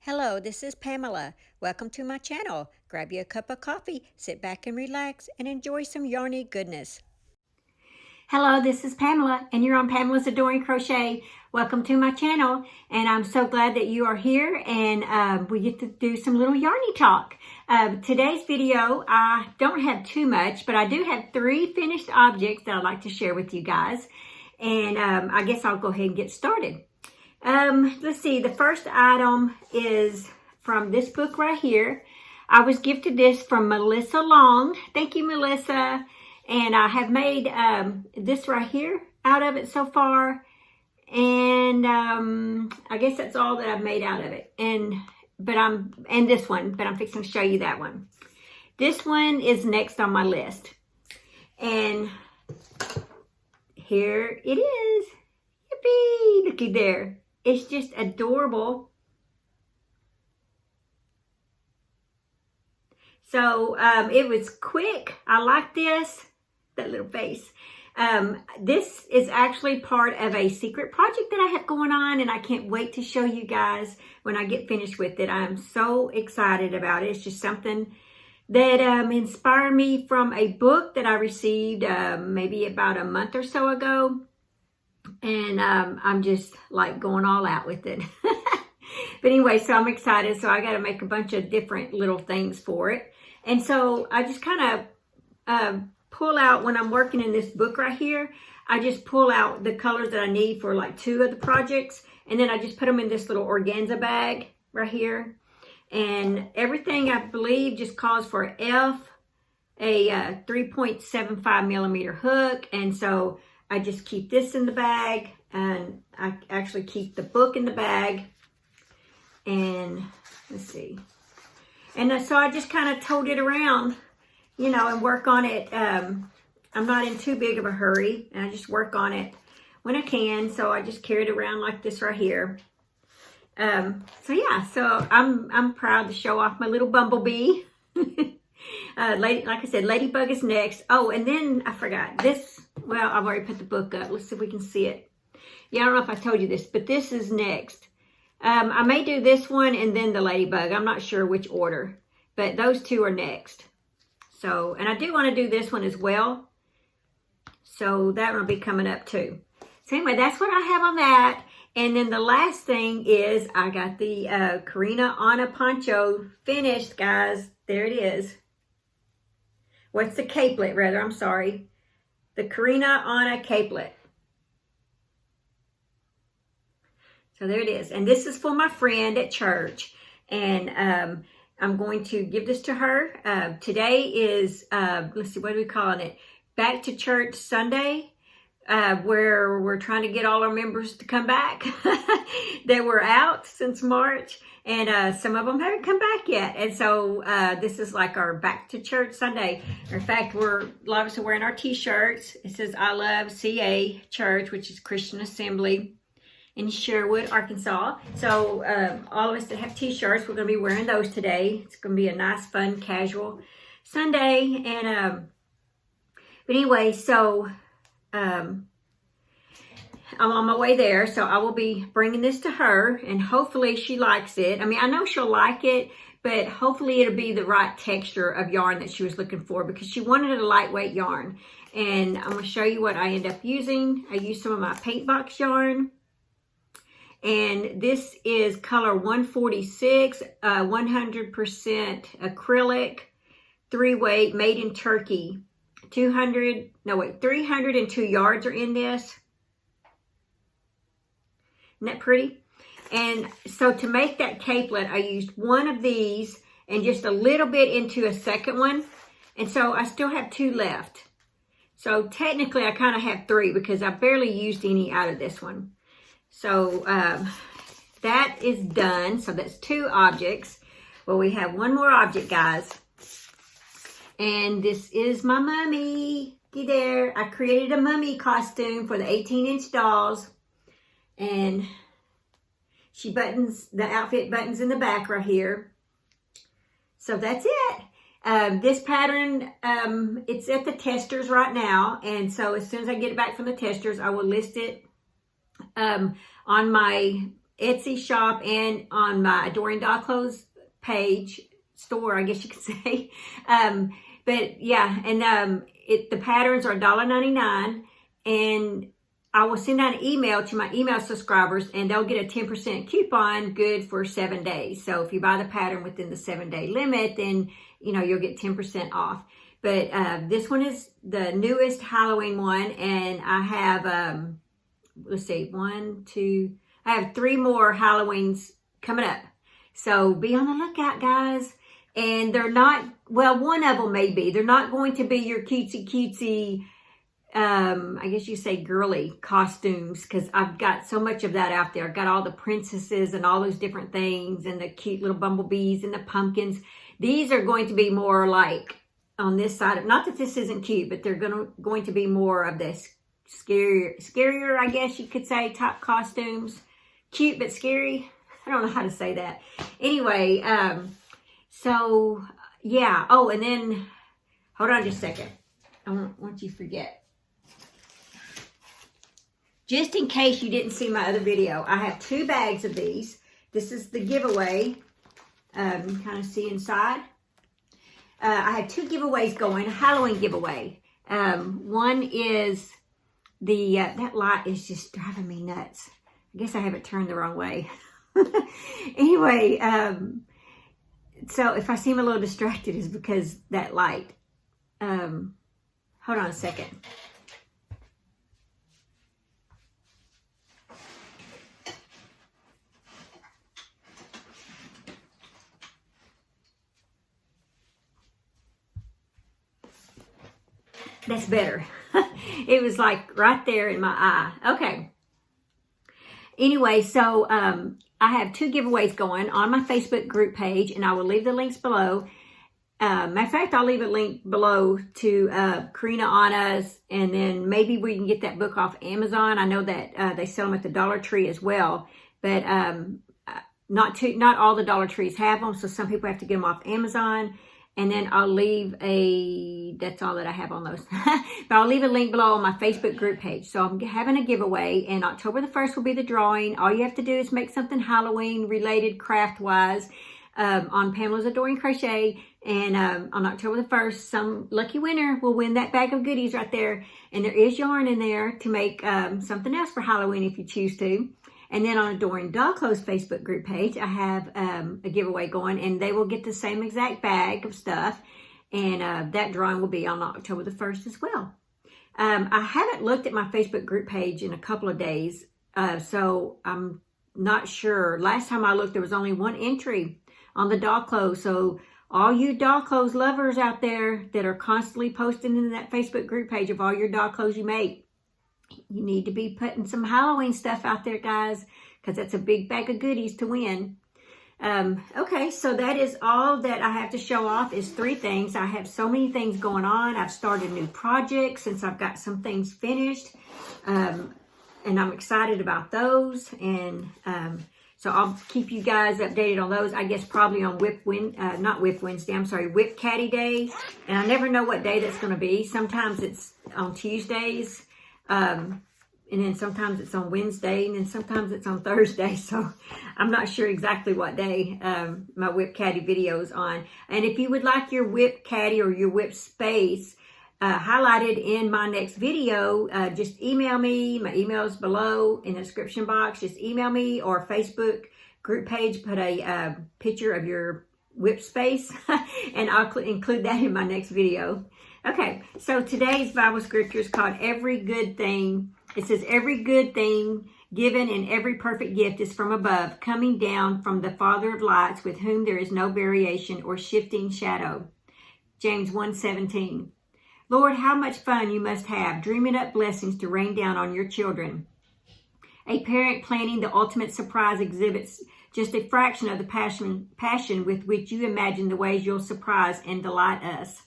Hello, this is Pamela. Welcome to my channel. Grab you a cup of coffee, sit back and relax, and enjoy some yarny goodness. Hello, this is Pamela, and you're on Pamela's Adoring Crochet. Welcome to my channel, and I'm so glad that you are here, and we get to do some little yarny talk. Today's video, I don't have too much, but I do have 3 finished objects that I'd like to share with you guys, and I guess I'll go ahead and get started. Let's see, the first item is from this book right here. I was gifted this from Melissa Long. Thank you, Melissa. And I have made this right here out of it so far. And I guess that's all that I've made out of it. And this one, but I'm fixing to show you that one. This one is next on my list. And here it is. Yippee! Looky there. It's just adorable. So it was quick. I like this. That little face. This is actually part of a secret project that I have going on, and I can't wait to show you guys when I get finished with it. I'm so excited about it. It's just something that inspired me from a book that I received maybe about a month or so ago. And I'm just like going all out with it. But anyway, so I'm excited. So I got to make a bunch of different little things for it. And so I just kind of pull out, when I'm working in this book right here, I just pull out the colors that I need for like 2 of the projects. And then I just put them in this little organza bag right here. And everything, I believe, just calls for a 3.75 millimeter hook. And so I just keep this in the bag, and I actually keep the book in the bag. And let's see. And so I just kind of tote it around, you know, and work on it. I'm not in too big of a hurry, and I just work on it when I can. So I just carry it around like this right here. So yeah, so I'm proud to show off my little bumblebee. Like I said, Ladybug is next. Oh, and then I forgot this. Well, I've already put the book up. Let's see if we can see it. Yeah, I don't know if I told you this, but this is next. I may do this one and then the Ladybug. I'm not sure which order, but those 2 are next. So, and I do want to do this one as well. So that will be coming up too. So anyway, that's what I have on that. And then the last thing is I got the Karina Anna poncho finished, guys. There it is. What's the capelet, rather? I'm sorry. The Karina Anna capelet. So there it is. And this is for my friend at church. And I'm going to give this to her. Today is, let's see, what are we calling it? Back to Church Sunday, where we're trying to get all our members to come back. They were out since March. And some of them haven't come back yet. And so this is like our Back to Church Sunday. In fact, a lot of us are wearing our t-shirts. It says, I love CA Church, which is Christian Assembly in Sherwood, Arkansas. So all of us that have t-shirts, we're going to be wearing those today. It's going to be a nice, fun, casual Sunday. And but anyway, so I'm on my way there, so I will be bringing this to her, and hopefully she likes it. I mean, I know she'll like it, but hopefully it'll be the right texture of yarn that she was looking for, because she wanted a lightweight yarn. And I'm going to show you what I end up using. I use some of my paint box yarn. And this is color 146, 100% acrylic, 3-weight, made in Turkey. 302 yards are in this. Isn't that pretty? And so to make that capelet, I used one of these and just a little bit into a second one. And so I still have 2 left. So technically I kind of have 3 because I barely used any out of this one. So that is done. So that's 2 objects. Well, we have one more object, guys. And this is my mummy. See there? I created a mummy costume for the 18-inch dolls. And she buttons, the outfit buttons in the back right here. So that's it. This pattern, it's at the testers right now. And so as soon as I get it back from the testers, I will list it on my Etsy shop and on my Adoring Doll Clothes page, store, I guess you could say. But yeah, and the patterns are $1.99, and I will send out an email to my email subscribers, and they'll get a 10% coupon good for 7 days. So if you buy the pattern within the 7-day limit, then you'll get 10% off. But this one is the newest Halloween one, and I have let's see, I have 3 more Halloweens coming up. So be on the lookout, guys. And they're not, well, one of them may be. They're not going to be your cutesy, I guess you say girly costumes, because I've got so much of that out there. I've got all the princesses and all those different things and the cute little bumblebees and the pumpkins. These are going to be more like on this side of, not that this isn't cute, but they're going to be more of this scarier, I guess you could say, type costumes. Cute but scary. I don't know how to say that. Anyway, so yeah. Oh, and then hold on just a second. I don't want you to forget. Just in case you didn't see my other video, I have 2 bags of these. This is the giveaway. You can kind of see inside. I have 2 giveaways going, a Halloween giveaway. One is that light is just driving me nuts. I guess I have it turned the wrong way. Anyway, so if I seem a little distracted, it's because that light. Hold on a second. That's better. It was like right there in my eye. Okay. Anyway, so I have 2 giveaways going on my Facebook group page, and I will leave the links below. Matter of fact, I'll leave a link below to Karina Anna's, and then maybe we can get that book off Amazon. I know that they sell them at the Dollar Tree as well, but not all the Dollar Trees have them, so some people have to get them off Amazon. And then I'll leave that's all that I have on those. But I'll leave a link below on my Facebook group page. So I'm having a giveaway, and October the 1st will be the drawing. All you have to do is make something Halloween related craft-wise on Pamela's Adoring Crochet. And on October the 1st, some lucky winner will win that bag of goodies right there. And there is yarn in there to make something else for Halloween if you choose to. And then on Adoring Doll Clothes Facebook group page, I have a giveaway going, and they will get the same exact bag of stuff. And that drawing will be on October the 1st as well. I haven't looked at my Facebook group page in a couple of days, so I'm not sure. Last time I looked, there was only 1 entry on the doll clothes. So all you doll clothes lovers out there that are constantly posting in that Facebook group page of all your doll clothes you make, you need to be putting some Halloween stuff out there, guys, because that's a big bag of goodies to win. Okay, so that is all that I have to show off is 3 things. I have so many things going on. I've started new projects since I've got some things finished, and I'm excited about those. And so I'll keep you guys updated on those, I guess probably on Whip Caddy Day. And I never know what day that's going to be. Sometimes it's on Tuesdays. And then sometimes it's on Wednesday, and then sometimes it's on Thursday. So I'm not sure exactly what day my Whip Caddy video is on. And if you would like your Whip Caddy or your Whip Space highlighted in my next video, just email me. My email is below in the description box. Just email me, or Facebook group page, put a picture of your Whip Space, and I'll include that in my next video. Okay, so today's Bible scripture is called Every Good Thing. It says, every good thing given and every perfect gift is from above, coming down from the Father of lights, with whom there is no variation or shifting shadow. James 1:17. Lord, how much fun you must have dreaming up blessings to rain down on your children. A parent planning the ultimate surprise exhibits just a fraction of the passion with which you imagine the ways you'll surprise and delight us.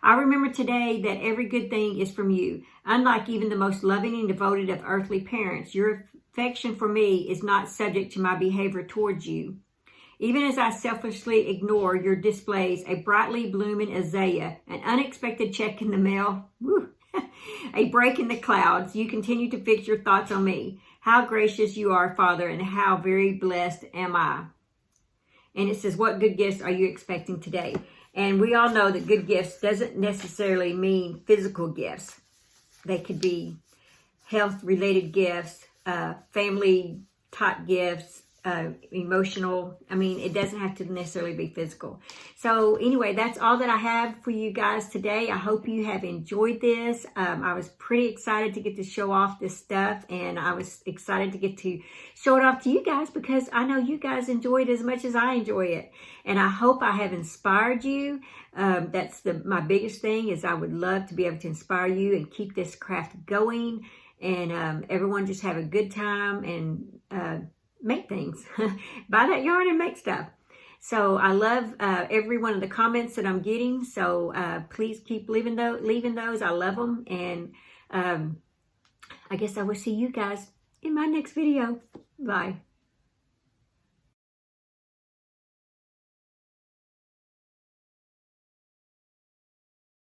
I remember today that every good thing is from you. Unlike even the most loving and devoted of earthly parents, your affection for me is not subject to my behavior towards you. Even as I selfishly ignore your displays, a brightly blooming azalea, an unexpected check in the mail, a break in the clouds, you continue to fix your thoughts on me. How gracious you are, Father, and how very blessed am I. And it says, what good gifts are you expecting today? And we all know that good gifts doesn't necessarily mean physical gifts. They could be health-related gifts, family-type gifts, emotional. I mean, it doesn't have to necessarily be physical. So anyway, that's all that I have for you guys today. I hope you have enjoyed this. I was pretty excited to get to show off this stuff, and I was excited to get to show it off to you guys because I know you guys enjoy it as much as I enjoy it. And I hope I have inspired you. That's my biggest thing, is I would love to be able to inspire you and keep this craft going, and everyone just have a good time and make things. Buy that yarn and make stuff. So I love every one of the comments that I'm getting. So please keep leaving those. I love them. And I guess I will see you guys in my next video. Bye.